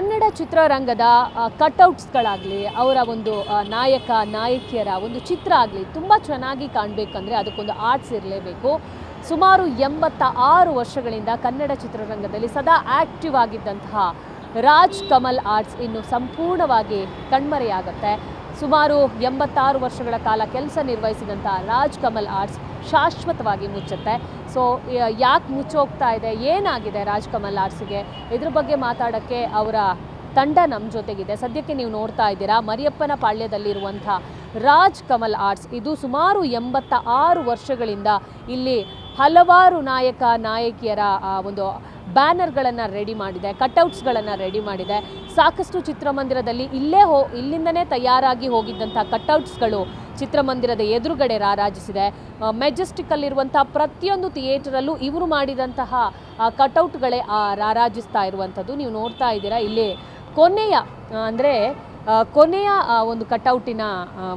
ಕನ್ನಡ ಚಿತ್ರರಂಗದ ಕಟ್ಔಟ್ಸ್ಗಳಾಗಲಿ ಅವರ ಒಂದು ನಾಯಕ ನಾಯಕಿಯರ ಒಂದು ಚಿತ್ರ ಆಗಲಿ ತುಂಬ ಚೆನ್ನಾಗಿ ಕಾಣಬೇಕಂದ್ರೆ ಅದಕ್ಕೊಂದು ಆರ್ಟ್ಸ್ ಇರಲೇಬೇಕು. ಸುಮಾರು 86 ವರ್ಷಗಳಿಂದ ಕನ್ನಡ ಚಿತ್ರರಂಗದಲ್ಲಿ ಸದಾ ಆ್ಯಕ್ಟಿವ್ ಆಗಿದ್ದಂತಹ ರಾಜ್ ಕಮಲ್ ಆರ್ಟ್ಸ್ ಇನ್ನು ಸಂಪೂರ್ಣವಾಗಿ ಕಣ್ಮರೆಯಾಗುತ್ತೆ. ಸುಮಾರು 86 ವರ್ಷಗಳ ಕಾಲ ಕೆಲಸ ನಿರ್ವಹಿಸಿದಂಥ ರಾಜ್ ಕಮಲ್ ಆರ್ಟ್ಸ್ ಶಾಶ್ವತವಾಗಿ ಮುಚ್ಚುತ್ತೆ. ಸೊ ಯಾಕೆ ಮುಚ್ಚೋಗ್ತಾ ಇದೆ, ಏನಾಗಿದೆ ರಾಜ್ ಕಮಲ್ ಆರ್ಟ್ಸ್ಗೆ, ಇದ್ರ ಬಗ್ಗೆ ಮಾತಾಡೋಕ್ಕೆ ಅವರ ತಂಡ ನಮ್ಮ ಜೊತೆಗಿದೆ. ಸದ್ಯಕ್ಕೆ ನೀವು ನೋಡ್ತಾ ಇದ್ದೀರಾ ಮರಿಯಪ್ಪನ ಪಾಳ್ಯದಲ್ಲಿರುವಂಥ ರಾಜ್ ಕಮಲ್ ಆರ್ಟ್ಸ್. ಇದು ಸುಮಾರು 86 ವರ್ಷಗಳಿಂದ ಇಲ್ಲಿ ಹಲವಾರು ನಾಯಕ ನಾಯಕಿಯರ ಒಂದು ಬ್ಯಾನರ್ಗಳನ್ನು ರೆಡಿ ಮಾಡಿದೆ, ಕಟ್ಔಟ್ಸ್ಗಳನ್ನು ರೆಡಿ ಮಾಡಿದೆ. ಸಾಕಷ್ಟು ಚಿತ್ರಮಂದಿರದಲ್ಲಿ ಇಲ್ಲಿಂದನೇ ತಯಾರಾಗಿ ಹೋಗಿದ್ದಂಥ ಕಟ್ಔಟ್ಸ್ಗಳು ಚಿತ್ರಮಂದಿರದ ಎದುರುಗಡೆ ರಾರಾಜಿಸಿದೆ. ಮೆಜೆಸ್ಟಿಕ್ಕಲ್ಲಿರುವಂಥ ಪ್ರತಿಯೊಂದು ಥಿಯೇಟರಲ್ಲೂ ಇವರು ಮಾಡಿದಂತಹ ಕಟ್ಔಟ್ಗಳೇ ರಾರಾಜಿಸ್ತಾ ಇರುವಂಥದ್ದು ನೀವು ನೋಡ್ತಾ ಇದ್ದೀರಾ. ಇಲ್ಲಿ ಕೊನೆಯ ಒಂದು ಕಟ್ಔಟಿನ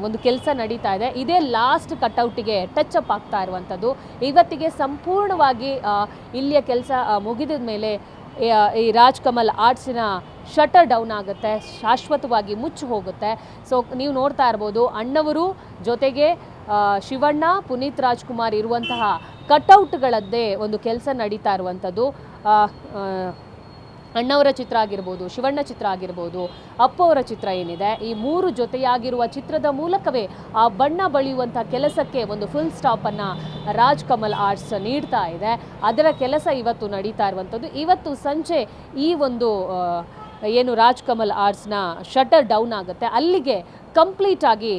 ಒಂದು ಕೆಲಸ ನಡೀತಾ ಇದೆ. ಇದೇ ಲಾಸ್ಟ್ ಕಟ್ಔಟಿಗೆ ಟಚ್ ಅಪ್ ಆಗ್ತಾ ಇರುವಂಥದ್ದು. ಇವತ್ತಿಗೆ ಸಂಪೂರ್ಣವಾಗಿ ಇಲ್ಲಿಯ ಕೆಲಸ ಮುಗಿದ ಮೇಲೆ ಈ ರಾಜ್ ಕಮಲ್ ಆರ್ಟ್ಸಿನ ಶಟರ್ ಡೌನ್ ಆಗುತ್ತೆ, ಶಾಶ್ವತವಾಗಿ ಮುಚ್ಚಿ ಹೋಗುತ್ತೆ. ಸೊ ನೀವು ನೋಡ್ತಾ ಇರ್ಬೋದು ಅಣ್ಣವರು ಜೊತೆಗೆ ಶಿವಣ್ಣ, ಪುನೀತ್ ರಾಜ್ಕುಮಾರ್ ಇರುವಂತಹ ಕಟ್ಔಟ್ಗಳದ್ದೇ ಒಂದು ಕೆಲಸ ನಡೀತಾ ಇರುವಂಥದ್ದು. ಅಣ್ಣವರ ಚಿತ್ರ ಆಗಿರ್ಬೋದು, ಶಿವಣ್ಣ ಚಿತ್ರ ಆಗಿರ್ಬೋದು, ಅಪ್ಪು ಅವರ ಚಿತ್ರ ಏನಿದೆ, ಈ ಮೂರು ಜೊತೆಯಾಗಿರುವ ಚಿತ್ರದ ಮೂಲಕವೇ ಆ ಬಣ್ಣ ಬಳಿಯುವಂಥ ಕೆಲಸಕ್ಕೆ ಒಂದು ಫುಲ್ ಸ್ಟಾಪನ್ನು ರಾಜ್ ಕಮಲ್ ಆರ್ಟ್ಸ್ ನೀಡ್ತಾ ಇದೆ. ಅದರ ಕೆಲಸ ಇವತ್ತು ನಡೀತಾ ಇರುವಂಥದ್ದು. ಇವತ್ತು ಸಂಜೆ ಈ ಒಂದು ಏನು ರಾಜ್ ಕಮಲ್ ಆರ್ಟ್ಸ್ನ ಶಟರ್ ಡೌನ್ ಆಗುತ್ತೆ, ಅಲ್ಲಿಗೆ ಕಂಪ್ಲೀಟ್ ಆಗಿ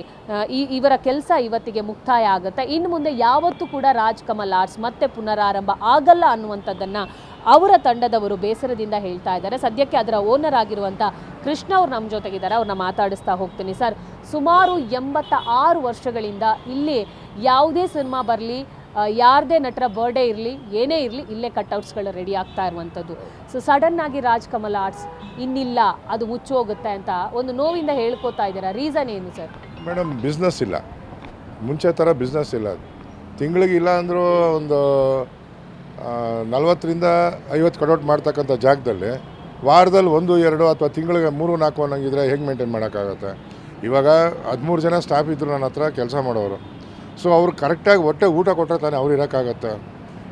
ಇವರ ಕೆಲಸ ಇವತ್ತಿಗೆ ಮುಕ್ತಾಯ ಆಗುತ್ತೆ. ಇನ್ನು ಮುಂದೆ ಯಾವತ್ತೂ ಕೂಡ ರಾಜ್ ಕಮಲ್ ಆರ್ಟ್ಸ್ ಮತ್ತೆ ಪುನರಾರಂಭ ಆಗಲ್ಲ ಅನ್ನುವಂಥದ್ದನ್ನು ಅವರ ತಂಡದವರು ಬೇಸರದಿಂದ ಹೇಳ್ತಾ ಇದ್ದಾರೆ. ಸದ್ಯಕ್ಕೆ ಅದರ ಓನರ್ ಆಗಿರುವಂಥ ಕೃಷ್ಣ ಅವ್ರು ನಮ್ಮ ಜೊತೆಗಿದ್ದಾರೆ, ಅವ್ರನ್ನ ಮಾತಾಡಿಸ್ತಾ ಹೋಗ್ತೀನಿ. ಸರ್, ಸುಮಾರು 86 ವರ್ಷಗಳಿಂದ ಇಲ್ಲಿ ಯಾವುದೇ ಸಿನಿಮಾ ಬರಲಿ, ಯಾರದೇ ನಟರ ಬರ್ಡೇ ಇರಲಿ, ಏನೇ ಇರಲಿ, ಇಲ್ಲೇ ಕಟ್ಔಟ್ಸ್ಗಳು ರೆಡಿ ಆಗ್ತಾ ಇರುವಂಥದ್ದು. ಸೊ ಸಡನ್ನಾಗಿ ರಾಜ್ ಕಮಲ್ ಆರ್ಟ್ಸ್ ಇನ್ನಿಲ್ಲ, ಅದು ಮುಚ್ಚೋಗುತ್ತೆ ಅಂತ ಒಂದು ನೋವಿಂದ ಹೇಳ್ಕೋತಾ ಇದ್ದೀರಾ. ರೀಸನ್ ಏನು ಸರ್? ಮೇಡಮ್, ಬಿಸ್ನೆಸ್ ಇಲ್ಲ, ಮುಂಚೆ ಥರ ಬಿಸ್ನೆಸ್ ಇಲ್ಲ. ತಿಂಗಳಿಗೆ ಇಲ್ಲ ಅಂದರೂ ಒಂದು 40ರಿಂದ 50 ಕಟೌಟ್ ಮಾಡ್ತಕ್ಕಂಥ ಜಾಗದಲ್ಲಿ ವಾರದಲ್ಲಿ 1-2 ಅಥವಾ ತಿಂಗಳಿಗೆ 3-4 ಅನ್ನಂಗಿದ್ರೆ ಹೆಂಗೆ ಮೇಂಟೈನ್ ಮಾಡೋಕ್ಕಾಗತ್ತೆ? ಇವಾಗ 13 ಜನ ಸ್ಟಾಫ್ ಇದ್ದರು ನನ್ನ ಹತ್ರ ಕೆಲಸ ಮಾಡೋರು. ಸೊ ಅವ್ರು ಕರೆಕ್ಟಾಗಿ ಊಟ ಕೊಟ್ಟರೆ ತಾನೇ ಅವ್ರು ಇರೋಕ್ಕಾಗತ್ತೆ.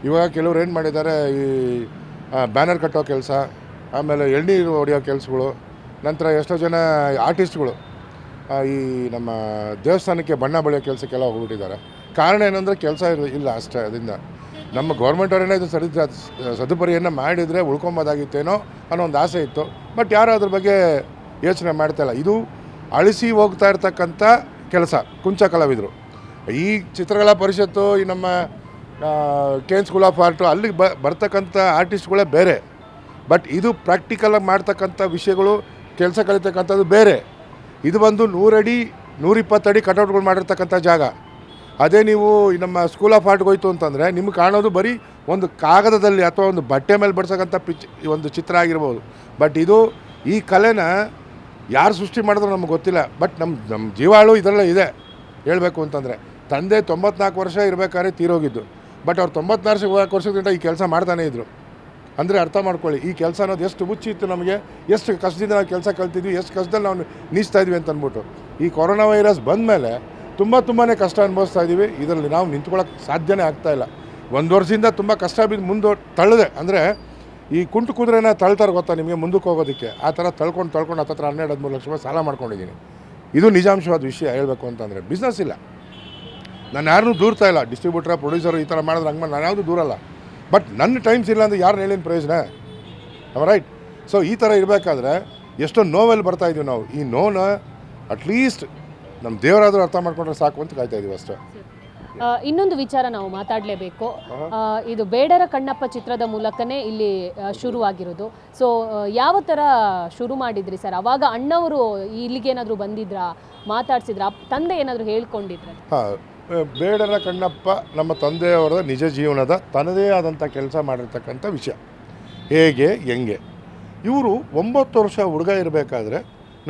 ಇವಾಗ ಕೆಲವ್ರು ಏನು ಮಾಡಿದ್ದಾರೆ, ಈ ಬ್ಯಾನರ್ ಕಟ್ಟೋ ಕೆಲಸ, ಆಮೇಲೆ ಎಳ್ನೀರು ಹೊಡೆಯೋ ಕೆಲಸಗಳು, ನಂತರ ಎಷ್ಟೋ ಜನ ಆರ್ಟಿಸ್ಟ್ಗಳು ಈ ನಮ್ಮ ದೇವಸ್ಥಾನಕ್ಕೆ ಬಣ್ಣ ಬಳಿಯೋ ಕೆಲಸಕ್ಕೆಲ್ಲ ಹೋಗ್ಬಿಟ್ಟಿದ್ದಾರೆ. ಕಾರಣ ಏನಂದರೆ ಕೆಲಸ ಇಲ್ಲ ಅಷ್ಟೇ. ಅದರಿಂದ ನಮ್ಮ ಗೌರ್ಮೆಂಟ್ ಅವರೇನೇ ಇದು ಸದುಪರಿಯನ್ನು ಮಾಡಿದರೆ ಉಳ್ಕೊಬೋದಾಗಿತ್ತೇನೋ ಅನ್ನೋ ಒಂದು ಆಸೆ ಇತ್ತು. ಬಟ್ ಯಾರೂ ಅದ್ರ ಬಗ್ಗೆ ಯೋಚನೆ ಮಾಡ್ತಾಯಿಲ್ಲ. ಇದು ಅಳಿಸಿ ಹೋಗ್ತಾ ಇರ್ತಕ್ಕಂಥ ಕೆಲಸ. ಕುಂಚ ಕಲಾವಿದರು, ಈ ಚಿತ್ರಕಲಾ ಪರಿಷತ್ತು, ಈ ನಮ್ಮ ಕೇನ್ ಸ್ಕೂಲ್ ಆಫ್ ಆರ್ಟು, ಅಲ್ಲಿಗೆ ಬರ್ತಕ್ಕಂಥ ಆರ್ಟಿಸ್ಟ್ಗಳೇ ಬೇರೆ. ಬಟ್ ಇದು ಪ್ರಾಕ್ಟಿಕಲಾಗಿ ಮಾಡ್ತಕ್ಕಂಥ ವಿಷಯಗಳು, ಕೆಲಸ ಕಲಿತಕ್ಕಂಥದ್ದು ಬೇರೆ. ಇದು ಬಂದು 100 ಅಡಿ 120 ಅಡಿ ಕಟೌಟ್ಗಳು ಮಾಡಿರ್ತಕ್ಕಂಥ ಜಾಗ. ಅದೇ ನೀವು ನಮ್ಮ ಸ್ಕೂಲ್ ಆಫ್ ಆರ್ಟ್ಗೆ ಹೋಯ್ತು ಅಂತಂದರೆ ನಿಮ್ಗೆ ಕಾಣೋದು ಬರೀ ಒಂದು ಕಾಗದದಲ್ಲಿ ಅಥವಾ ಒಂದು ಬಟ್ಟೆ ಮೇಲೆ ಬಡ್ಸೋಕ್ಕಂಥ ಒಂದು ಚಿತ್ರ ಆಗಿರ್ಬೋದು. ಬಟ್ ಇದು ಈ ಕಲೆನ ಯಾರು ಸೃಷ್ಟಿ ಮಾಡಿದ್ರು ನಮ್ಗೆ ಗೊತ್ತಿಲ್ಲ. ಬಟ್ ನಮ್ಮ ಜೀವಾಳು ಇದರಲ್ಲೇ ಇದೆ. ಹೇಳಬೇಕು ಅಂತಂದರೆ ತಂದೆ 94 ವರ್ಷ ಇರಬೇಕಾದ್ರೆ ತೀರೋಗಿದ್ದು. ಬಟ್ ಅವ್ರು 94 ವರ್ಷದಿಂದ ಈ ಕೆಲಸ ಮಾಡ್ತಾನೇ ಇದ್ದರು. ಅಂದರೆ ಅರ್ಥ ಮಾಡ್ಕೊಳ್ಳಿ, ಈ ಕೆಲಸ ಅನ್ನೋದು ಎಷ್ಟು ಹುಚ್ಚಿತ್ತು ನಮಗೆ, ಎಷ್ಟು ಕಷ್ಟದಿಂದ ನಾವು ಕೆಲಸ ಕಲ್ತಿದ್ವಿ, ಎಷ್ಟು ಕಷ್ಟದಲ್ಲಿ ನಾವು ನೀಸ್ತಾ ಇದ್ವಿ ಅಂತ ಅಂದ್ಬಿಟ್ಟು. ಈ ಕೊರೋನಾ ವೈರಸ್ ಬಂದ ಮೇಲೆ ತುಂಬಾ ಕಷ್ಟ ಅನುಭವಿಸ್ತಾ ಇದ್ದೀವಿ. ಇದರಲ್ಲಿ ನಾವು ನಿಂತ್ಕೊಳ್ಳೋಕೆ ಸಾಧ್ಯನೇ ಆಗ್ತಾಯಿಲ್ಲ. 1 ವರ್ಷದಿಂದ ತುಂಬ ಕಷ್ಟ ಬಿದ್ದು ಮುಂದೆ ತಳ್ಳಿದೆ. ಅಂದರೆ ಈ ಕುಂಟು ಕುದುರೆನ ತಳ್ತಾರೆ ಗೊತ್ತಾ ನಿಮಗೆ, ಮುಂದಕ್ಕೆ ಹೋಗೋದಕ್ಕೆ. ಆ ಥರ ತಳ್ಕೊಂಡು ಹತ್ತತ್ರ 12-13 ಲಕ್ಷ ರೂಪಾಯಿ ಸಾಲ ಮಾಡ್ಕೊಂಡಿದ್ದೀನಿ. ಇದು ನಿಜಾಂಶವಾದ ವಿಷಯ. ಹೇಳಬೇಕು ಅಂತಂದರೆ ಬಿಸ್ನೆಸ್ ಇಲ್ಲ. ನಾನು ಯಾರನ್ನೂ ದೂರ್ತಾ ಇಲ್ಲ. ಡಿಸ್ಟ್ರಿಬ್ಯೂಟ್ರ, ಪ್ರೊಡ್ಯೂಸರು ಈ ಥರ ಮಾಡಿದ್ರೆ ಹಂಗೆ ಮಾಡಿ ನಾನು ಯಾವುದೂ ದೂರಲ್ಲ. ಬಟ್ ನನ್ನ ಟೈಮ್ಸ್ ಇಲ್ಲ ಅಂದರೆ ಯಾರನ್ನ ಹೇಳಿನ ಪ್ರಯೋಜನ? ರೈಟ್. ಸೊ ಈ ಥರ ಇರಬೇಕಾದ್ರೆ ಎಷ್ಟೋ ನೋವೆಲ್ಲಿ ಬರ್ತಾಯಿದ್ದೀವಿ ನಾವು. ಈ ನೋನ ಅಟ್ಲೀಸ್ಟ್ ನಮ್ಮ ದೇವರಾದರೂ ಅರ್ಥ ಮಾಡ್ಕೊಂಡ್ರೆ ಸಾಕು ಅಂತ ಕಾಯ್ತಾ ಇದ್ದೀವಿ ಅಷ್ಟೇ. ಇನ್ನೊಂದು ವಿಚಾರ ನಾವು ಮಾತಾಡಲೇಬೇಕು. ಇದು ಬೇಡರ ಕಣ್ಣಪ್ಪ ಚಿತ್ರದ ಮೂಲಕನೇ ಇಲ್ಲಿ ಶುರುವಾಗಿರೋದು. ಸೊ ಯಾವ ಥರ ಶುರು ಮಾಡಿದ್ರಿ ಸರ್? ಅವಾಗ ಅಣ್ಣವರು ಇಲ್ಲಿಗೇನಾದರೂ ಬಂದಿದ್ರಾ, ಮಾತಾಡ್ಸಿದ್ರ, ತಂದೆ ಏನಾದರೂ ಹೇಳ್ಕೊಂಡಿದ್ರೆ? ಬೇಡರ ಕಣ್ಣಪ್ಪ ನಮ್ಮ ತಂದೆಯವರ ನಿಜ ಜೀವನದ ತನ್ನದೇ ಆದಂಥ ಕೆಲಸ ಮಾಡಿರ್ತಕ್ಕಂಥ ವಿಷಯ. ಹೇಗೆ ಹೆಂಗೆ ಇವರು 9 ವರ್ಷ ಹುಡುಗ ಇರಬೇಕಾದ್ರೆ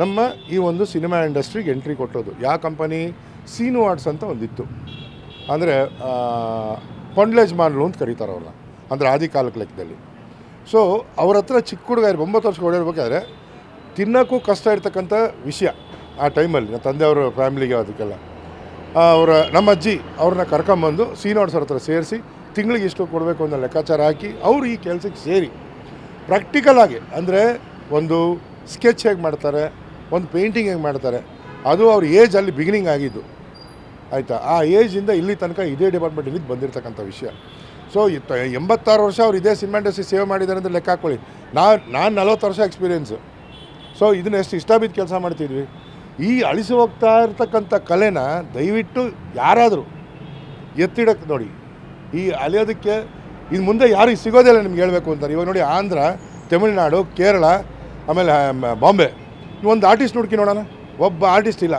ನಮ್ಮ ಈ ಒಂದು ಸಿನಿಮಾ ಇಂಡಸ್ಟ್ರಿಗೆ ಎಂಟ್ರಿ ಕೊಟ್ಟೋದು. ಯಾವ ಕಂಪನಿ? ಸೀನು ಆರ್ಟ್ಸ್ ಅಂತ ಒಂದಿತ್ತು. ಅಂದರೆ ಕೊಂಡ್ಲೇಜ್ ಮಾನ್ಲು ಅಂತ ಕರೀತಾರೆ ಅವ್ರನ್ನ, ಅಂದರೆ ಆದಿಕಾಲಕ್ಕೆ ಲೆಕ್ಕದಲ್ಲಿ. ಸೊ ಅವ್ರ ಹತ್ರ ಚಿಕ್ಕ ಹುಡುಗ 9 ವರ್ಷ ಹೊಡಿರ್ಬೇಕಾದ್ರೆ ತಿನ್ನೋಕ್ಕೂ ಕಷ್ಟ ಇರ್ತಕ್ಕಂಥ ವಿಷಯ ಆ ಟೈಮಲ್ಲಿ ನನ್ನ ತಂದೆಯವ್ರ ಫ್ಯಾಮಿಲಿಗೆ ಅದಕ್ಕೆಲ್ಲ ನಮ್ಮ ಅಜ್ಜಿ ಅವ್ರನ್ನ ಕರ್ಕೊಂಬಂದು ಸೀನೋಡ್ ಸರ್ ಹತ್ರ ಸೇರಿಸಿ ತಿಂಗಳಿಗೆ ಇಷ್ಟು ಕೊಡಬೇಕು ಅನ್ನೋ ಲೆಕ್ಕಾಚಾರ ಹಾಕಿ ಅವರು ಈ ಕೆಲಸಕ್ಕೆ ಸೇರಿ ಪ್ರಾಕ್ಟಿಕಲ್ ಆಗಿ ಅಂದರೆ ಒಂದು ಸ್ಕೆಚ್ ಹೇಗೆ ಮಾಡ್ತಾರೆ, ಒಂದು ಪೇಂಟಿಂಗ್ ಹೇಗೆ ಮಾಡ್ತಾರೆ, ಅದು ಅವ್ರ ಏಜ್ ಅಲ್ಲಿ ಬಿಗಿನಿಂಗ್ ಆಗಿದ್ದು ಆಯಿತಾ. ಆ ಏಜಿಂದ ಇಲ್ಲಿ ತನಕ ಇದೇ ಡಿಪಾರ್ಟ್ಮೆಂಟಲ್ಲಿ ಬಂದಿರತಕ್ಕಂಥ ವಿಷಯ. ಸೊ 86 ವರ್ಷ ಅವ್ರು ಇದೇ ಸಿನಿಮಾ ಇಂಡಸ್ಟ್ರಿ ಸೇವ್ ಮಾಡಿದ್ದಾರೆ ಅಂದರೆ ಲೆಕ್ಕ ಹಾಕ್ಕೊಳ್ಳಿ. ನಾನು 40 ವರ್ಷ ಎಕ್ಸ್ಪೀರಿಯೆನ್ಸು. ಸೊ ಇದನ್ನ ಎಷ್ಟು ಇಷ್ಟ ಬಿದ್ದು ಕೆಲಸ ಮಾಡ್ತಿದ್ವಿ. ಈ ಅಳಿಸಿ ಹೋಗ್ತಾ ಇರ್ತಕ್ಕಂಥ ಕಲೆನ ದಯವಿಟ್ಟು ಯಾರಾದರೂ ಎತ್ತಿಡಕ್ಕೆ ನೋಡಿ. ಈ ಅಲಿಯೋದಕ್ಕೆ ಇನ್ನು ಮುಂದೆ ಯಾರಿಗೆ ಸಿಗೋದಿಲ್ಲ ನಿಮ್ಗೆ ಹೇಳಬೇಕು ಅಂತಾರೆ. ಇವಾಗ ನೋಡಿ ಆಂಧ್ರ, ತಮಿಳ್ನಾಡು, ಕೇರಳ, ಆಮೇಲೆ ಬಾಂಬೆ, ಒಂದು ಆರ್ಟಿಸ್ಟ್ ನೋಡ್ಕಿ ನೋಡೋಣ, ಒಬ್ಬ ಆರ್ಟಿಸ್ಟ್ ಇಲ್ಲ.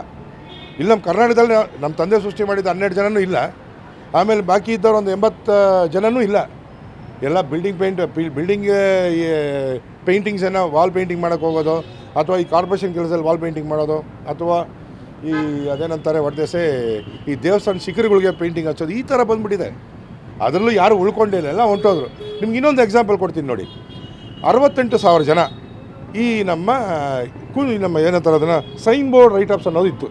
ಇಲ್ಲಿ ನಮ್ಮ ಕರ್ನಾಟಕದಲ್ಲಿ ನಮ್ಮ ತಂದೆ ಸೃಷ್ಟಿ ಮಾಡಿದ 12 ಜನನೂ ಇಲ್ಲ. ಆಮೇಲೆ ಬಾಕಿ ಇದ್ದವ್ರು ಒಂದು 80 ಜನನೂ ಇಲ್ಲ. ಎಲ್ಲ ಬಿಲ್ಡಿಂಗ್ ಪೇಂಟಿಂಗ್ಸನ್ನು ವಾಲ್ ಪೇಂಟಿಂಗ್ ಮಾಡೋಕ್ಕೆ ಹೋಗೋದು, ಅಥವಾ ಈ ಕಾರ್ಪೊರೇಷನ್ ಕೆಲಸದಲ್ಲಿ ವಾಲ್ ಪೇಂಟಿಂಗ್ ಮಾಡೋದು, ಅಥವಾ ಈ ಅದೇನಂತಾರೆ ಒಡ್ದೆಸೆ ಈ ದೇವಸ್ಥಾನ ಶಿಖರಗಳಿಗೆ ಪೇಂಟಿಂಗ್ ಹಚ್ಚೋದು, ಈ ಥರ ಬಂದುಬಿಟ್ಟಿದೆ. ಅದರಲ್ಲೂ ಯಾರು ಉಳ್ಕೊಂಡಿಲ್ಲ, ಎಲ್ಲ ಹೊಂಟೋದ್ರು. ನಿಮ್ಗೆ ಇನ್ನೊಂದು ಎಕ್ಸಾಂಪಲ್ ಕೊಡ್ತೀನಿ ನೋಡಿ. 68,000 ಜನ ಈ ನಮ್ಮ ಏನಂತಾರೆ ಅದನ್ನು ಸೈನ್ ಬೋರ್ಡ್ ರೈಟ್ ಅಪ್ಸ್ ಅನ್ನೋದು ಇತ್ತು.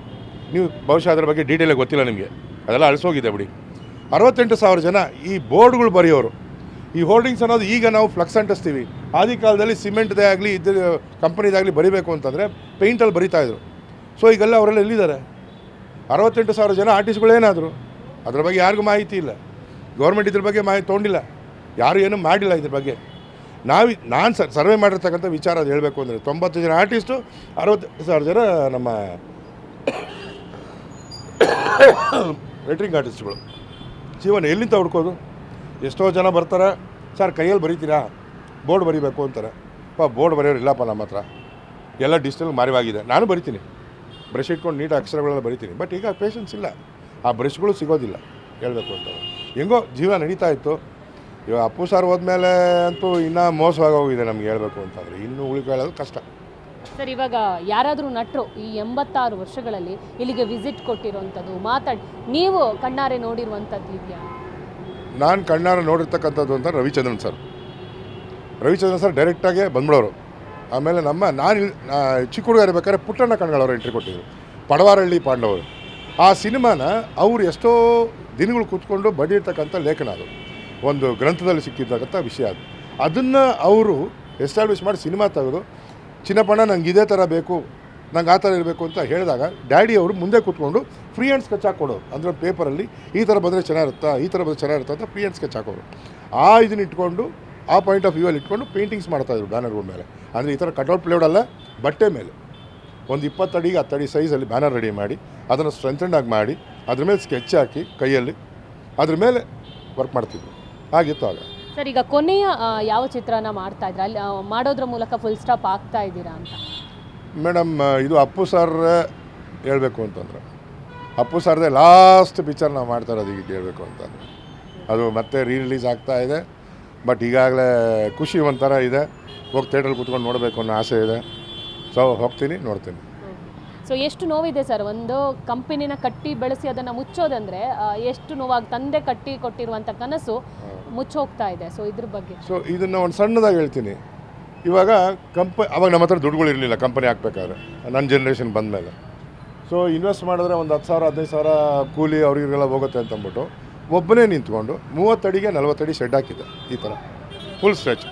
ನೀವು ಬಹುಶಃ ಅದರ ಬಗ್ಗೆ ಡೀಟೇಲಾಗಿ ಗೊತ್ತಿಲ್ಲ ನಿಮಗೆ, ಅದೆಲ್ಲ ಅಳಿಸೋಗಿದೆ ಬಿಡಿ. 68,000 ಜನ ಈ ಬೋರ್ಡ್ಗಳು ಬರೆಯೋರು. ಈ ಹೋಲ್ಡಿಂಗ್ಸ್ ಅನ್ನೋದು ಈಗ ನಾವು ಫ್ಲಕ್ಸ್ ಅಂಟಿಸ್ತೀವಿ. ಆದಿ ಕಾಲದಲ್ಲಿ ಸಿಮೆಂಟ್ದೇ ಆಗಲಿ ಇದ್ರ ಕಂಪನಿದಾಗಲಿ ಬರಿಬೇಕು ಅಂತಂದರೆ ಪೇಂಟಲ್ಲಿ ಬರಿತಾಯಿದ್ರು. ಸೊ ಈಗೆಲ್ಲ ಅವರೆಲ್ಲ ಎಲ್ಲಿದ್ದಾರೆ? 68,000 ಜನ ಆರ್ಟಿಸ್ಟ್ಗಳೇನಾದರು? ಅದ್ರ ಬಗ್ಗೆ ಯಾರಿಗೂ ಮಾಹಿತಿ ಇಲ್ಲ. ಗೌರ್ಮೆಂಟ್ ಇದ್ರ ಬಗ್ಗೆ ಮಾಹಿತಿ ತೊಗೊಂಡಿಲ್ಲ, ಯಾರು ಏನೂ ಮಾಡಿಲ್ಲ ಇದ್ರ ಬಗ್ಗೆ. ನಾನು ಸರ್ವೆ ಮಾಡಿರ್ತಕ್ಕಂಥ ವಿಚಾರ ಅದು ಹೇಳಬೇಕು ಅಂದರೆ 90 ಜನ ಆರ್ಟಿಸ್ಟು, 68,000 ಜನ ನಮ್ಮ ಲೆಟ್ರಿಂಗ್ ಆರ್ಟಿಸ್ಟ್ಗಳು. ಜೀವನ ಎಲ್ಲಿಂದ ಹುಡ್ಕೋದು? ಎಷ್ಟೋ ಜನ ಬರ್ತಾರೆ, ಸರ್ ಕೈಯಲ್ಲಿ ಬರೀತೀರಾ, ಬೋರ್ಡ್ ಬರೀಬೇಕು ಅಂತಾರೆ. ಬೋರ್ಡ್ ಬರೆಯೋರು ಇಲ್ಲಪ್ಪ ನಮ್ಮ ಹತ್ರ, ಎಲ್ಲ ಡಿಜಿಟಲ್ ಮಾರಿವಾಗಿದೆ. ನಾನು ಬರಿತೀನಿ, ಬ್ರಷ್ ಇಟ್ಕೊಂಡು ನೀಟಾಗಿ ಅಕ್ಷರಗಳೆಲ್ಲ ಬರಿತೀನಿ. ಬಟ್ ಈಗ ಪೇಷನ್ಸ್ ಇಲ್ಲ, ಆ ಬ್ರಷ್ಗಳು ಸಿಗೋದಿಲ್ಲ ಹೇಳಬೇಕು ಅಂತ. ಹೆಂಗೋ ಜೀವನ ನಡೀತಾ ಇತ್ತು. ಇವಾಗ ಅಪ್ಪು ಸಾರ್ ಹೋದ್ಮೇಲೆ ಅಂತೂ ಇನ್ನೂ ಮೋಸವಾಗಿ ಹೋಗಿದೆ ನಮ್ಗೆ ಹೇಳಬೇಕು ಅಂತಂದರೆ. ಇನ್ನೂ ಉಳಿಕೊಳ್ಳೋದು ಕಷ್ಟ. ಸರ್, ಇವಾಗ ಯಾರಾದರೂ ನಟರು ಈ 86 ವರ್ಷಗಳಲ್ಲಿ ಇಲ್ಲಿಗೆ ವಿಸಿಟ್ ಕೊಟ್ಟಿರೋವಂಥದ್ದು, ನೀವು ಕಣ್ಣಾರೆ ನೋಡಿರುವಂಥದ್ದು ಇದೆಯಾ? ನಾನು ಕಣ್ಣಾರೆ ನೋಡಿರ್ತಕ್ಕಂಥದ್ದು ಅಂತ ರವಿಚಂದ್ರನ್ ಸರ್ ಡೈರೆಕ್ಟಾಗೆ ಬಂದ್ಬಿಡೋರು. ಆಮೇಲೆ ನಾನು ಚಿಕ್ಕ ಹುಡುಗ ಇರಬೇಕಾದ್ರೆ ಪುಟ್ಟಣ್ಣ ಕಣ್ಗಳವರು ಎಂಟ್ರಿ ಕೊಟ್ಟಿದ್ರು, ಪಡವಾರಹಳ್ಳಿ ಪಾಂಡವರು. ಆ ಸಿನಿಮಾನ ಅವರು ಎಷ್ಟೋ ದಿನಗಳು ಕೂತ್ಕೊಂಡು ಬಡಿರ್ತಕ್ಕಂಥ ಲೇಖನ, ಅದು ಒಂದು ಗ್ರಂಥದಲ್ಲಿ ಸಿಕ್ಕಿರ್ತಕ್ಕಂಥ ವಿಷಯ. ಅದನ್ನು ಅವರು ಎಸ್ಟಾಬ್ಲಿಷ್ ಮಾಡಿ ಸಿನಿಮಾ ತೆಗೆದು, ಚಿನ್ನಪ್ಪಣ್ಣ ನಂಗೆ ಇದೇ ಥರ ಬೇಕು, ನಂಗೆ ಆ ಥರ ಇರಬೇಕು ಅಂತ ಹೇಳಿದಾಗ ಡ್ಯಾಡಿ ಅವರು ಮುಂದೆ ಕೂತ್ಕೊಂಡು ಫ್ರೀ ಹ್ಯಾಂಡ್ ಸ್ಕೆಚ್ ಹಾಕ್ಕೊಡೋರು. ಅಂದರೆ ಪೇಪರಲ್ಲಿ ಈ ಥರ ಬಂದರೆ ಚೆನ್ನಾಗಿರುತ್ತಾ, ಈ ಥರ ಬಂದರೆ ಚೆನ್ನಾಗಿರುತ್ತಾ ಅಂತ ಫ್ರೀ ಹ್ಯಾಂಡ್ ಸ್ಕೆಚ್ ಹಾಕೋರು. ಇದನ್ನು ಇಟ್ಕೊಂಡು, ಆ ಪಾಯಿಂಟ್ ಆಫ್ ವ್ಯೂವಲ್ಲಿ ಇಟ್ಕೊಂಡು ಪೇಂಟಿಂಗ್ಸ್ ಮಾಡ್ತಾಯಿದ್ರು ಬ್ಯಾನರ್ಗಳ ಮೇಲೆ. ಅಂದರೆ ಈ ಥರ ಕಟ್ಔಟ್ ಪ್ಲೇವುಡ್ ಅಲ್ಲ, ಬಟ್ಟೆ ಮೇಲೆ ಒಂದು 20 ಅಡಿಗೆ 10 ಅಡಿ ಸೈಜಲ್ಲಿ ಬ್ಯಾನರ್ ರೆಡಿ ಮಾಡಿ, ಅದನ್ನು ಸ್ಟ್ರೆಂಥೆಂಡ್ ಆಗಿ ಮಾಡಿ, ಅದ್ರ ಮೇಲೆ ಸ್ಕೆಚ್ ಹಾಕಿ ಕೈಯಲ್ಲಿ ಅದ್ರ ಮೇಲೆ ವರ್ಕ್ ಮಾಡ್ತಿದ್ರು. ಆಗಿತ್ತು ಆಗ. ಸರ್, ಈಗ ಕೊನೆಯ ಯಾವ ಚಿತ್ರನ ಮಾಡ್ತಾ ಇದ್ರ, ಅಲ್ಲಿ ಮಾಡೋದ್ರ ಮೂಲಕ ಫುಲ್ ಸ್ಟಾಪ್ ಆಗ್ತಾ ಇದ್ದೀರಾ ಅಂತ? ಮೇಡಮ್, ಇದು ಅಪ್ಪು ಸರ್ ಹೇಳಬೇಕು ಅಂತಂದರೆ, ಅಪ್ಪು ಸರ್ದೇ ಲಾಸ್ಟ್ ಪಿಕ್ಚರ್ ನಾವು ಮಾಡ್ತಾ ಇರೋದು ಈಗ ಹೇಳಬೇಕು ಅಂತಂದರೆ. ಅದು ಮತ್ತೆ ರಿಲೀಸ್ ಆಗ್ತಾ ಇದೆ. ಬಟ್ ಈಗಾಗಲೇ ಖುಷಿ ಒಂಥರ ಇದೆ, ಹೋಗಿ ಥಿಯೇಟ್ರಲ್ಲಿ ಕೂತ್ಕೊಂಡು ನೋಡಬೇಕು ಅನ್ನೋ ಆಸೆ ಇದೆ. ಸೊ ಹೋಗ್ತೀನಿ, ನೋಡ್ತೀನಿ. ಸೊ ಎಷ್ಟು ನೋವಿದೆ ಸರ್, ಒಂದು ಕಂಪನಿನ ಕಟ್ಟಿ ಬೆಳೆಸಿ ಅದನ್ನು ಮುಚ್ಚೋದಂದರೆ ಎಷ್ಟು ನೋವಾಗಿ, ತಂದೆ ಕಟ್ಟಿ ಕೊಟ್ಟಿರುವಂಥ ಕನಸು ಮುಚ್ಚೋಗ್ತಾ ಇದೆ. ಸೊ ಇದ್ರ ಬಗ್ಗೆ ಇದನ್ನು ಒಂದು ಸಣ್ಣದಾಗಿ ಹೇಳ್ತೀನಿ. ಇವಾಗ ಅವಾಗ ನಮ್ಮ ಹತ್ರ ದುಡ್ಡುಗಳಿರಲಿಲ್ಲ ಕಂಪನಿ ಹಾಕ್ಬೇಕಾದ್ರೆ, ನನ್ನ ಜನ್ರೇಷನ್ ಬಂದಮೇಲೆ. ಸೊ ಇನ್ವೆಸ್ಟ್ ಮಾಡಿದ್ರೆ ಒಂದು 10,000 15,000 ಕೂಲಿ ಅವ್ರಿಗೆಲ್ಲ ಹೋಗುತ್ತೆ ಅಂತಂದ್ಬಿಟ್ಟು ಒಬ್ಬನೇ ನಿಂತ್ಕೊಂಡು 30 ಅಡಿಗೆ 40 ಅಡಿ ಶೆಡ್ ಹಾಕಿದ್ದೆ. ಈ ಥರ ಫುಲ್ ಸ್ಟ್ರೆಚ್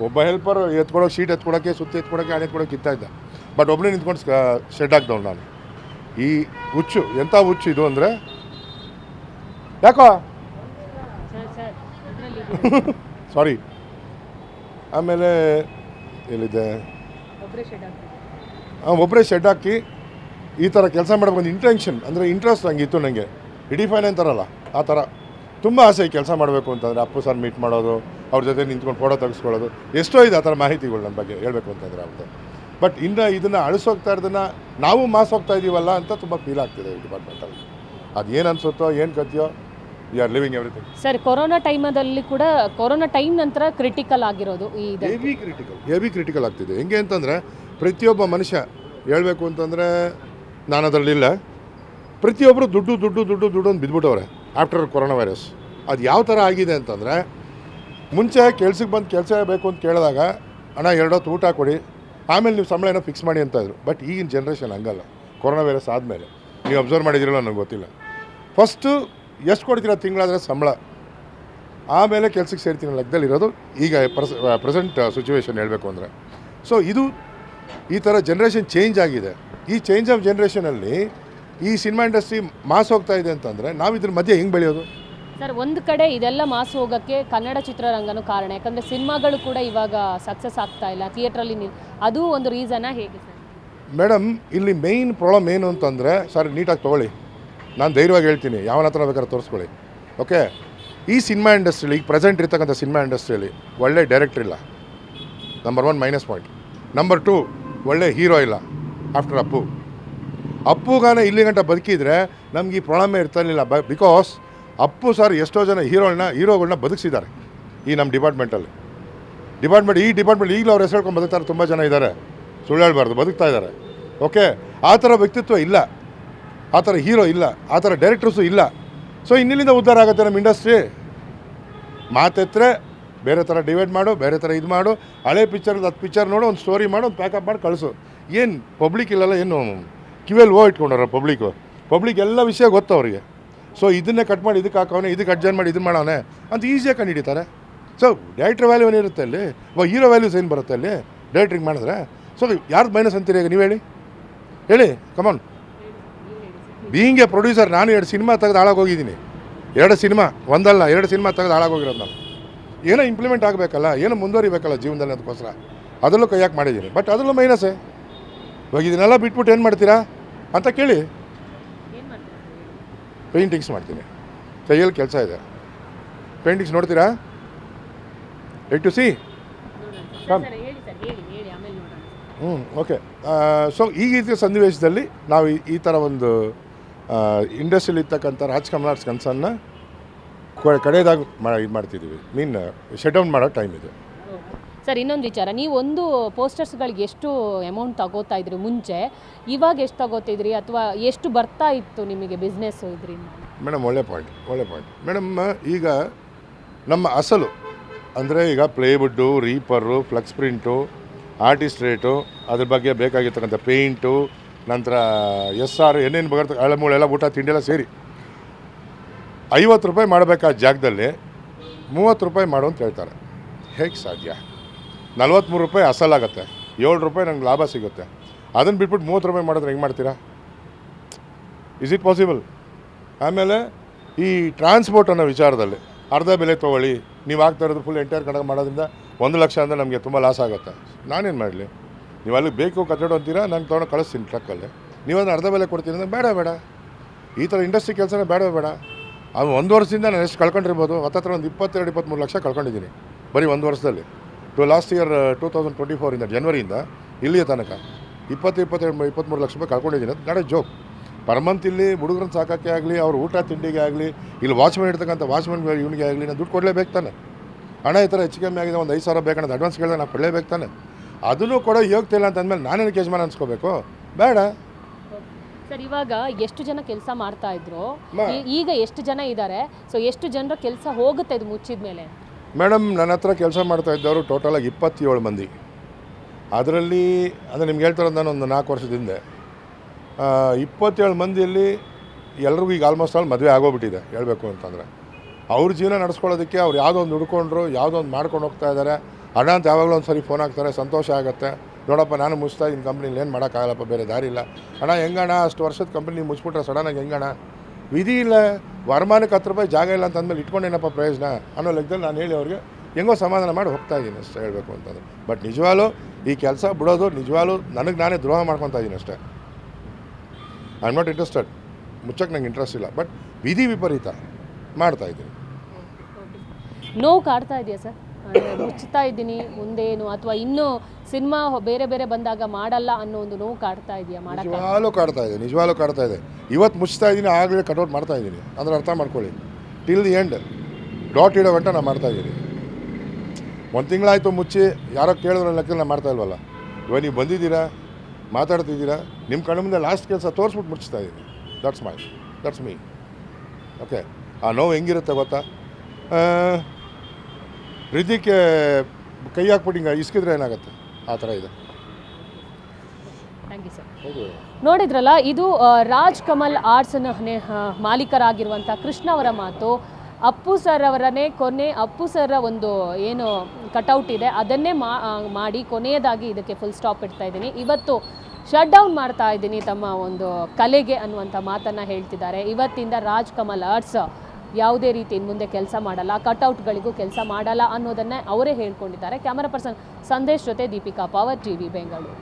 ಒಬ್ಬ ಹೆಲ್ಪರು ಎತ್ಕೊಡೋಕೆ, ಶೀಟ್ ಎತ್ಕೊಡೋಕ್ಕೆ, ಸುತ್ತ ಎತ್ಕೊಡೋಕ್ಕೆ, ಹಣೆ ಎತ್ಕೊಡೋಕೆ ಇತ್ತ. ಬಟ್ ಒಬ್ಬನೇ ನಿಂತ್ಕೊಂಡು ಶೆಡ್ ಹಾಕ್ದವ್ನು ನಾನು. ಈ ಹುಚ್ಚು ಎಂಥ ಹುಚ್ಚು ಇದು ಅಂದರೆ, ಯಾಕೋ ಸಾರಿ. ಆಮೇಲೆ ಎಲ್ಲಿದೆ, ಒಬ್ಬರೇ ಶೆಡ್ ಹಾಕಿ ಈ ಥರ ಕೆಲಸ ಮಾಡಬೇಕು ಒಂದು ಇಂಟೆನ್ಷನ್, ಅಂದರೆ ಇಂಟ್ರೆಸ್ಟ್ ಹಂಗಿತ್ತು ನನಗೆ. ಇಡಿಫೈನ್ ಅಂತಾರಲ್ಲ ಆ ಥರ ತುಂಬ ಆಸೆ ಕೆಲಸ ಮಾಡಬೇಕು ಅಂತಂದರೆ. ಅಪ್ಪು ಸರ್ ಮೀಟ್ ಮಾಡೋದು, ಅವ್ರ ಜೊತೆ ನಿಂತ್ಕೊಂಡು ಫೋಟೋ ತೆಗೆಸ್ಕೊಳ್ಳೋದು, ಎಷ್ಟೋ ಇದೆ ಆ ಥರ ಮಾಹಿತಿಗಳು ನನ್ನ ಬಗ್ಗೆ ಹೇಳಬೇಕು ಅಂತಂದರೆ ಅವ್ರದ್ದು. ಬಟ್ ಇನ್ನು ಇದನ್ನು ಅಳಿಸೋಗ್ತಾ ಇರೋದನ್ನು ನಾವು ಮಾಸ್ ಹೋಗ್ತಾ ಇದ್ದೀವಲ್ಲ ಅಂತ ತುಂಬ ಫೀಲ್ ಆಗ್ತಿದೆ ಈ ಡಿಪಾರ್ಟ್ಮೆಂಟಲ್ಲಿ. ಅದು ಏನು ಅನಿಸುತ್ತೋ, ಏನು ಕಥೆಯೋ, we are living everything. Sir, corona ಟೈಮಲ್ಲಿ ಕೂಡ, ಕೊರೋನಾ ಟೈಮ್ ನಂತರ ಕ್ರಿಟಿಕಲ್ ಆಗಿರೋದು, ಹೆವಿ ಕ್ರಿಟಿಕಲ್ ಆಗ್ತಿದೆ. ಹೆಂಗೆ ಅಂತಂದರೆ, ಪ್ರತಿಯೊಬ್ಬ ಮನುಷ್ಯ ಹೇಳಬೇಕು ಅಂತಂದರೆ, ನಾನು ಅದರಲ್ಲಿಲ್ಲ, ಪ್ರತಿಯೊಬ್ಬರು ದುಡ್ಡು ಅಂತ ಬಿದ್ದುಬಿಟ್ಟವ್ರೆ ಆಫ್ಟರ್ ಕೊರೋನಾ ವೈರಸ್. ಅದು ಯಾವ ಥರ ಆಗಿದೆ ಅಂತಂದರೆ, ಮುಂಚೆ ಕೆಲ್ಸಕ್ಕೆ ಬಂದು ಕೆಲಸ ಬೇಕು ಅಂತ ಕೇಳಿದಾಗ, ಅಣ್ಣ 2 ಹೊತ್ತು ಊಟ ಕೊಡಿ, ಆಮೇಲೆ ನೀವು ಸಂಬಳ ಏನೋ ಫಿಕ್ಸ್ ಮಾಡಿ ಅಂತ ಇದ್ರು. ಬಟ್ ಈಗಿನ ಜನ್ರೇಷನ್ ಹಂಗಲ್ಲ. ಕೊರೋನಾ ವೈರಸ್ ಆದಮೇಲೆ ನೀವು ಅಬ್ಸರ್ವ್ ಮಾಡಿದಿರಲ್ಲ ನನಗೆ ಗೊತ್ತಿಲ್ಲ. ಫಸ್ಟು ಎಷ್ಟು ಕೊಡ್ತೀರ ತಿಂಗಳಾದರೆ ಸಂಬಳ, ಆಮೇಲೆ ಕೆಲಸಕ್ಕೆ ಸೇರ್ತೀನಿ ಲೆಕ್ಕದಲ್ಲಿರೋದು ಈಗ ಪ್ರೆಸೆಂಟ್ ಸಿಚುವೇಶನ್ ಹೇಳಬೇಕು ಅಂದರೆ. ಸೊ ಇದು ಈ ಥರ ಜನ್ರೇಷನ್ ಚೇಂಜ್ ಆಗಿದೆ. ಈ ಚೇಂಜ್ ಆಫ್ ಜನ್ರೇಷನಲ್ಲಿ ಈ ಸಿನಿಮಾ ಇಂಡಸ್ಟ್ರಿ ಮಾಸ್ ಹೋಗ್ತಾ ಇದೆ ಅಂತಂದರೆ ನಾವು ಇದ್ರ ಮಧ್ಯೆ ಹೆಂಗೆ ಬೆಳೆಯೋದು? ಸರ್, ಒಂದು ಕಡೆ ಇದೆಲ್ಲ ಮಾಸು ಹೋಗೋಕ್ಕೆ ಕನ್ನಡ ಚಿತ್ರರಂಗನೂ ಕಾರಣ. ಯಾಕಂದರೆ ಸಿನಿಮಾಗಳು ಕೂಡ ಇವಾಗ ಸಕ್ಸಸ್ ಆಗ್ತಾ ಇಲ್ಲ ಥಿಯೇಟ್ರಲ್ಲಿ. ಅದು ಒಂದು ರೀಸನಾ ಹೇಗೆ ಸರ್? ಮೇಡಮ್, ಇಲ್ಲಿ ಮೇಯ್ನ್ ಪ್ರಾಬ್ಲಮ್ ಏನು ಅಂತಂದರೆ, ಸರ್ ನೀಟಾಗಿ ತೊಗೊಳ್ಳಿ, ನಾನು ಧೈರ್ಯವಾಗಿ ಹೇಳ್ತೀನಿ, ಯಾವನ ಹತ್ರ ಬೇಕಾದ್ರೆ ತೋರಿಸ್ಕೊಳ್ಳಿ. ಓಕೆ, ಈ ಸಿನಿಮಾ ಇಂಡಸ್ಟ್ರಿಲಿ ಈಗ ಪ್ರೆಸೆಂಟ್ ಇರ್ತಕ್ಕಂಥ ಸಿನಿಮಾ ಇಂಡಸ್ಟ್ರಿಯಲ್ಲಿ ಒಳ್ಳೆ ಡೈರೆಕ್ಟ್ರ್ ಇಲ್ಲ, ನಂಬರ್ 1 ಮೈನಸ್ ಪಾಯಿಂಟ್. ನಂಬರ್ 2 ಒಳ್ಳೆ ಹೀರೋ ಇಲ್ಲ. ಆಫ್ಟರ್ ಅಪ್ಪುಗಾನೆ ಇಲ್ಲಿ ಗಂಟ ಬದುಕಿದ್ರೆ ನಮ್ಗೆ ಈ ಪ್ರಾಬ್ಲಮೇ ಇರ್ತಾಯಿರಲಿಲ್ಲ. ಬಿಕಾಸ್ ಅಪ್ಪು ಸರ್ ಎಷ್ಟೋ ಜನ ಹೀರೋಗಳನ್ನ ಬದುಕಿಸಿದ್ದಾರೆ ಈ ನಮ್ಮ ಡಿಪಾರ್ಟ್ಮೆಂಟ್ ಈಗಲೂ ಅವ್ರು ಹೆಸರು ಹೇಳ್ಕೊಂಡು ಬದುಕ್ತಾರೆ. ತುಂಬ ಜನ ಇದ್ದಾರೆ, ಸುಳ್ಳು ಹೇಳ್ಬಾರ್ದು, ಬದುಕ್ತಾ ಇದ್ದಾರೆ. ಓಕೆ, ಆ ಥರ ವ್ಯಕ್ತಿತ್ವ ಇಲ್ಲ, ಆ ಥರ ಹೀರೋ ಇಲ್ಲ, ಆ ಥರ ಡೈರೆಕ್ಟರ್ಸು ಇಲ್ಲ. ಸೊ ಇನ್ನಿಲ್ಲಿಂದ ಉದ್ಧಾರ ಆಗುತ್ತೆ ನಮ್ಮ ಇಂಡಸ್ಟ್ರಿ? ಮಾತೆತ್ತರೆ ಬೇರೆ ಥರ ಡಿವೈಡ್ ಮಾಡು, ಬೇರೆ ಥರ ಇದು ಮಾಡು, ಹಳೆ ಪಿಕ್ಚರ್ದು 10 ಪಿಕ್ಚರ್ ನೋಡು, ಒಂದು ಸ್ಟೋರಿ ಮಾಡು, ಒಂದು ಪ್ಯಾಕಪ್ ಮಾಡಿ ಕಳಿಸು. ಏನು ಪಬ್ಲಿಕ್ ಇಲ್ಲಲ್ಲ, ಏನು ಕಿವಿಯಲ್ಲಿ ಇಟ್ಕೊಂಡವ್ರ ಪಬ್ಲಿಕ್ ಎಲ್ಲ ವಿಷಯ ಗೊತ್ತು ಅವರಿಗೆ. ಸೊ ಇದನ್ನೇ ಕಟ್ ಮಾಡಿ ಇದಕ್ಕೆ ಹಾಕೋನೆ, ಇದಕ್ಕೆ ಅಡ್ಜಸ್ಟ್ ಮಾಡಿ ಇದನ್ನು ಮಾಡೋನೆ ಅಂತ ಈಸಿಯಾಗಿ ಕಂಡು ಹಿಡಿತಾರೆ. ಸೊ ಡೈರೆಕ್ಟ್ರ್ ವ್ಯಾಲ್ಯೂ ಏನಿರುತ್ತೆ ಅಲ್ಲಿ, ಹೀರೋ ವ್ಯಾಲ್ಯೂಸ್ ಏನು ಬರುತ್ತೆ ಅಲ್ಲಿ ಡೈರೆಕ್ಟ್ರಿಗೆ ಮಾಡಿದ್ರೆ? ಸೊ ಯಾರ್ದು ಮೈನಸ್ ಅಂತೀರಿ ಈಗ ನೀವು ಹೇಳಿ ಕಮಾನ್. ಬೀಯಿಂಗ್ ಎ ಪ್ರೊಡ್ಯೂಸರ್ ನಾನು 2 ಸಿನಿಮಾ ತೆಗೆದು ಹಾಳಾಗೋಗಿದ್ದೀನಿ. 2 ಸಿನಿಮಾ, ಒಂದಲ್ಲ 2 ಸಿನಿಮಾ ತೆಗೆದು ಹಾಳಾಗೋಗಿರೋದು ನಾನು. ಏನೋ ಇಂಪ್ಲಿಮೆಂಟ್ ಆಗಬೇಕಲ್ಲ, ಏನೋ ಮುಂದುವರಿಬೇಕಲ್ಲ ಜೀವನದಲ್ಲಿ, ಅದಕ್ಕೋಸ್ಕರ ಅದರಲ್ಲೂ ಕೈಯಾಕೆ ಮಾಡಿದ್ದೀನಿ. ಬಟ್ ಅದರಲ್ಲೂ ಮೈನಸ್ಸೇ. ಇವಾಗ ಇದನ್ನೆಲ್ಲ ಬಿಟ್ಬಿಟ್ಟು ಏನು ಮಾಡ್ತೀರಾ ಅಂತ ಕೇಳಿ. ಪೇಂಟಿಂಗ್ಸ್ ಮಾಡ್ತೀನಿ, ಕೈಯಲ್ಲಿ ಕೆಲಸ ಇದೆ. ಪೇಂಟಿಂಗ್ಸ್ ನೋಡ್ತೀರಾ? Right to see. Okay. So ಈಗಿದ್ದ ಸನ್ನಿವೇಶದಲ್ಲಿ ನಾವು ಈ ಥರ ಒಂದು ಇಂಡಸ್ಟ್ರಿಯಲ್ಲಿ ಇರ್ತಕ್ಕಂಥ ರಾಜ್ಕಮಲ್ ಆರ್ಟ್ಸ್ ಕನ್ಸನ್ನ ಕಡೆಯದಾಗಿ ಇದು ಮಾಡ್ತಿದ್ದೀವಿ. ಶಟ್ ಡೌನ್ ಮಾಡೋ ಟೈಮ್ ಇದೆ. ಸರ್, ಇನ್ನೊಂದು ವಿಚಾರ, ನೀವು ಒಂದು ಪೋಸ್ಟರ್ಸ್ಗಳಿಗೆ ಎಷ್ಟು ಅಮೌಂಟ್ ತಗೋತಾ ಇದ್ರಿ ಮುಂಚೆ, ಇವಾಗ ಎಷ್ಟು ತಗೋತಿದ್ರಿ, ಅಥವಾ ಎಷ್ಟು ಬರ್ತಾ ಇತ್ತು ನಿಮಗೆ ಬಿಸ್ನೆಸ್ಸು ಇದರಿಂದ? ಮೇಡಮ್, ಒಳ್ಳೆ ಪಾಯಿಂಟ್ ಮೇಡಮ್. ಈಗ ನಮ್ಮ ಅಸಲು ಅಂದರೆ ಈಗ ಪ್ಲೇವುಡ್ಡು, ರೀಪರು, ಫ್ಲಕ್ಸ್ ಪ್ರಿಂಟು, ಆರ್ಟಿಸ್ಟ್ ರೇಟು, ಅದ್ರ ಬಗ್ಗೆ ಬೇಕಾಗಿರ್ತಕ್ಕಂಥ ಪೇಂಟು, ನಂತರ SR ಏನೇನು ಬರುತ್ತೆ ಅಳಮೂಳೆಲ್ಲ ಊಟ ತಿಂಡಿ ಎಲ್ಲ ಸೇರಿ 50 ರೂಪಾಯಿ ಮಾಡಬೇಕಾದ ಜಾಗದಲ್ಲಿ 30 ರೂಪಾಯಿ ಮಾಡು ಅಂತ ಹೇಳ್ತಾರೆ. ಹೇಗೆ ಸಾಧ್ಯ? 43 ರೂಪಾಯಿ ಅಸಲಾಗತ್ತೆ, 7 ರೂಪಾಯಿ ನಂಗೆ ಲಾಭ ಸಿಗುತ್ತೆ. ಅದನ್ನು ಬಿಟ್ಬಿಟ್ಟು 30 ರೂಪಾಯಿ ಮಾಡಿದ್ರೆ ಹೆಂಗೆ ಮಾಡ್ತೀರಾ? Is it possible? ಆಮೇಲೆ ಈ ಟ್ರಾನ್ಸ್ಪೋರ್ಟ್ ಅನ್ನೋ ವಿಚಾರದಲ್ಲಿ ಅರ್ಧ ಬೆಲೆ ತೊಗೊಳ್ಳಿ, ನೀವು ಆಗ್ತಾ ಇರೋದು ಫುಲ್ ಎಂಟೈರ್ ಕಡೆ ಮಾಡೋದ್ರಿಂದ 1 ಲಕ್ಷ ಅಂದರೆ ನಮಗೆ ತುಂಬ ಲಾಸ್ ಆಗುತ್ತೆ. ನಾನೇನು ಮಾಡಲಿ? ನೀವು ಅಲ್ಲಿಗೆ ಬೇಕು ಕಟ್ಟಡ ಅಂತೀರಾ, ನಾನು ತೊಗೊಂಡು ಕಳಿಸ್ತೀನಿ ಟ್ರಕ್ಕಲ್ಲಿ. ನೀವು ಅದನ್ನು ಅರ್ಧ ಬೆಲೆ ಕೊಡ್ತೀನಿ ಅಂದರೆ ಬೇಡ. ಈ ಥರ ಇಂಡಸ್ಟ್ರಿ ಕೆಲಸನೇ ಬೇಡ. ಅದು 1 ವರ್ಷದಿಂದ ನಾನು ಎಷ್ಟು ಕಳ್ಕೊಂಡಿರ್ಬೋದು? ಹತ್ತತ್ರ ಒಂದು 22-23 ಲಕ್ಷ ಕಳ್ಕೊಂಡಿದ್ದೀನಿ ಬರೀ 1 ವರ್ಷದಲ್ಲಿ. ಲಾಸ್ಟ್ ಇಯರ್ 2024 ಜನವರಿಯಿಂದ ಇಲ್ಲಿಯ ತನಕ 22-23 ಲಕ್ಷ ರೂಪಾಯಿ ಕಳ್ಕೊಂಡಿದ್ದೀನಿ. ಅದು ನಾಳೆ ಜೋಕ್. ಪರ್ ಮಂತ್ ಇಲ್ಲಿ ಹುಡುಗರನ್ನ ಸಾಕೋಕ್ಕೆ ಆಗಲಿ, ಅವ್ರ ಊಟ ತಿಂಡಿಗೆ ಆಗಲಿ, ಇಲ್ಲಿ ವಾಚ್ಮನ್ ಇರ್ತಕ್ಕಂಥ ವಾಚ್ಮನ್ ಇವನಿಗೆ ಆಗಲಿ ನಾನು ದುಡ್ಡು ಕೊಡಲೇಬೇಕು ತಾನೆ. ಹಣ ಈ ಥರ ಹೆಚ್ಚು ಕಮ್ಮಿ ಆಗಿದೆ, ಒಂದು 5,000 ಬೇಕನ್ನೋದು ಅಡ್ವಾನ್ಸ್ ಕೇಳಿದಾಗ ನಾನು ಕೊಡಲೇಬೇಕು ತಾನೆ. ಅದನ್ನು ಕೊಡೋ ಯೋಗ್ತಿಲ್ಲ ಅಂತಂದಮೇಲೆ ನಾನೇನು ಯಜಮಾನ ಅನ್ಸ್ಕೋಬೇಕು? ಬೇಡ. ಸರ್, ಇವಾಗ ಎಷ್ಟು ಜನ ಕೆಲಸ ಮಾಡ್ತಾ ಇದ್ರು, ಈಗ ಎಷ್ಟು ಜನ ಇದ್ದಾರೆ? ಸೊ ಎಷ್ಟು ಜನರ ಕೆಲಸ ಹೋಗುತ್ತೆ ಇದು ಮುಚ್ಚಿದ ಮೇಲೆ? ಮೇಡಮ್, ನನ್ನ ಹತ್ರ ಕೆಲಸ ಮಾಡ್ತಾ ಇದ್ದವರು ಟೋಟಲಾಗಿ 27 ಮಂದಿ. ಅದರಲ್ಲಿ ಅಂದರೆ ನಿಮ್ಗೆ ಹೇಳ್ತಾರೋದು ನಾನು ಒಂದು 4 ವರ್ಷದ ಹಿಂದೆ 27 ಮಂದಿಯಲ್ಲಿ ಎಲ್ರಿಗೂ ಈಗ ಆಲ್ಮೋಸ್ಟ್ ಆಲ್ ಮದುವೆ ಆಗೋಗ್ಬಿಟ್ಟಿದೆ ಹೇಳಬೇಕು ಅಂತಂದರೆ. ಅವ್ರ ಜೀವನ ನಡೆಸ್ಕೊಳ್ಳೋದಕ್ಕೆ ಅವ್ರು ಯಾವುದೋ ಒಂದು ಹುಡ್ಕೊಂಡ್ರು, ಯಾವುದೋ ಒಂದು ಮಾಡ್ಕೊಂಡು ಹೋಗ್ತಾ ಇದ್ದಾರೆ. ಅಣ್ಣ ಅಂತ ಯಾವಾಗಲೂ ಒಂದು ಸರಿ ಫೋನ್ ಹಾಕ್ತಾರೆ, ಸಂತೋಷ ಆಗುತ್ತೆ. ನೋಡಪ್ಪ, ನಾನು ಮುಚ್ತಾ ಇದ್ದೀನಿ ಕಂಪ್ನಿಲಿ, ಏನು ಮಾಡೋಕ್ಕಾಗಲ್ಲಪ್ಪ, ಬೇರೆ ದಾರಿ ಇಲ್ಲ. ಅಣ್ಣ ಹೆಂಗಣ್ಣ, ಅಷ್ಟು ವರ್ಷದ ಕಂಪ್ನಿ ಮುಚ್ಚಿಬಿಟ್ರೆ ಸಡನ್ನಾಗಿ ಹೆಂಗಣ್ಣ? ವಿಧಿ ಇಲ್ಲ, ವರಮಾನಕ್ಕೆ 10 ರೂಪಾಯಿ ಜಾಗ ಇಲ್ಲ ಅಂತಂದಮೇಲೆ ಇಟ್ಕೊಂಡೇನಪ್ಪ ಪ್ರಯೋಜನ ಅನ್ನೋ ಲೆಕ್ಕದಲ್ಲಿ ನಾನು ಹೇಳಿ ಅವ್ರಿಗೆ ಹೆಂಗೋ ಸಮಾಧಾನ ಮಾಡಿ ಹೋಗ್ತಾ ಇದ್ದೀನಿ ಅಷ್ಟೇ ಹೇಳಬೇಕು ಅಂತಂದರೆ. ಬಟ್ ನಿಜವಾಗ್ಲೂ ಈ ಕೆಲಸ ಬಿಡೋದು ನಿಜವಾಗ್ಲೂ ನನಗೆ ನಾನೇ ದ್ರೋಹ ಮಾಡ್ಕೊತಾ ಇದ್ದೀನಿ ಅಷ್ಟೇ. ಐ ಆಮ್ ನಾಟ್ ಇಂಟ್ರೆಸ್ಟೆಡ್, ಮುಚ್ಚಕ್ಕೆ ನಂಗೆ ಇಂಟ್ರೆಸ್ಟ್ ಇಲ್ಲ. ಬಟ್ ವಿಧಿ ವಿಪರೀತ ಮಾಡ್ತಾಯಿದ್ದೀನಿ. ನೋವು ಕಾಡ್ತಾ ಇದೆಯಾ ಸರ್? ಮುಚ್ಚುತ್ತಾ ಇದ್ದೀನಿ ಮುಂದೇನು, ಅಥವಾ ಇನ್ನೂ ಸಿನಿಮಾ ಬೇರೆ ಬೇರೆ ಬಂದಾಗ ಮಾಡಲ್ಲ ಅನ್ನೋ ಒಂದು ನೋವು ಕಾಡ್ತಾ ಇದೆಯಾ? ನಿಜವಾಗ್ಲೂ ಕಾಡ್ತಾ ಇದೆ. ಇವತ್ತು ಮುಚ್ತಾ ಇದ್ದೀನಿ, ಆಗಲೇ ಕಟ್ಔಟ್ ಮಾಡ್ತಾ ಇದ್ದೀನಿ ಅಂದರೆ ಅರ್ಥ ಮಾಡ್ಕೊಳ್ಳಿ. ಟಿಲ್ ದಿ ಎಂಡ್ ಡಾಟ್ ಇಡೋ ಗಂಟೆ ನಾನು ಮಾಡ್ತಾಯಿದ್ದೀನಿ. 1 ತಿಂಗಳಾಯಿತು ಮುಚ್ಚಿ, ಯಾರೋ ಕೇಳಿದ್ರೆ ಲೆಕ್ಕದಲ್ಲಿ ನಾನು ಮಾಡ್ತಾ ಇಲ್ವಲ್ಲ. ಇವಾಗ ನೀವು ಬಂದಿದ್ದೀರಾ, ಮಾತಾಡ್ತಿದ್ದೀರಾ, ನಿಮ್ಮ ಕಣ್ಣು ಮುಂದೆ ಲಾಸ್ಟ್ ಕೆಲಸ ತೋರಿಸ್ಬಿಟ್ಟು ಮುಚ್ತಾ ಇದ್ದೀನಿ. That's me. ಓಕೆ, ಆ ನೋವು ಹೆಂಗಿರುತ್ತೆ ಗೊತ್ತಾ? ಹೃದಯಕ್ಕೆ ಕೈ ಹಾಕ್ಬಿಟ್ಟು ಹಿಂಗೆ ಇಸ್ಕಿದ್ರೆ ಏನಾಗುತ್ತೆ, ಆ ಥರ ಇದೆ. Thank you sir. ಹೌದು. ನೋಡಿದ್ರಲ್ಲ, ಇದು ರಾಜ್ ಕಮಲ್ ಆರ್ಟ್ಸ್ನ ಮಾಲೀಕರಾಗಿರುವಂಥ ಕೃಷ್ಣ ಅವರ ಮಾತು. ಅಪ್ಪು ಸರ್ ಅವರನ್ನೇ ಅಪ್ಪು ಸರ್ ಒಂದು ಏನು ಕಟೌಟ್ ಇದೆ ಅದನ್ನೇ ಮಾಡಿ ಕೊನೆಯದಾಗಿ ಇದಕ್ಕೆ ಫುಲ್ ಸ್ಟಾಪ್ ಇಡ್ತಾ ಇದ್ದೀನಿ, ಇವತ್ತು ಶಟ್ ಡೌನ್ ಮಾಡ್ತಾ ಇದ್ದೀನಿ ತಮ್ಮ ಒಂದು ಕಲೆಗೆ ಅನ್ನುವಂಥ ಮಾತನ್ನು ಹೇಳ್ತಿದ್ದಾರೆ. ಇವತ್ತಿಂದ ರಾಜ್ ಕಮಲ್ ಆರ್ಟ್ಸ್ ಯಾವುದೇ ರೀತಿ ಇನ್ನು ಮುಂದೆ ಕೆಲಸ ಮಾಡಲ್ಲ, ಕಟೌಟ್ಗಳಿಗೂ ಕೆಲಸ ಮಾಡಲ್ಲ ಅನ್ನೋದನ್ನೇ ಅವರೇ ಹೇಳ್ಕೊಂಡಿದ್ದಾರೆ. ಕ್ಯಾಮರಾ ಪರ್ಸನ್ ಸಂದೇಶ್ ಜೊತೆ ದೀಪಿಕಾ ಪವರ್, ಟಿವಿ ಬೆಂಗಳೂರು.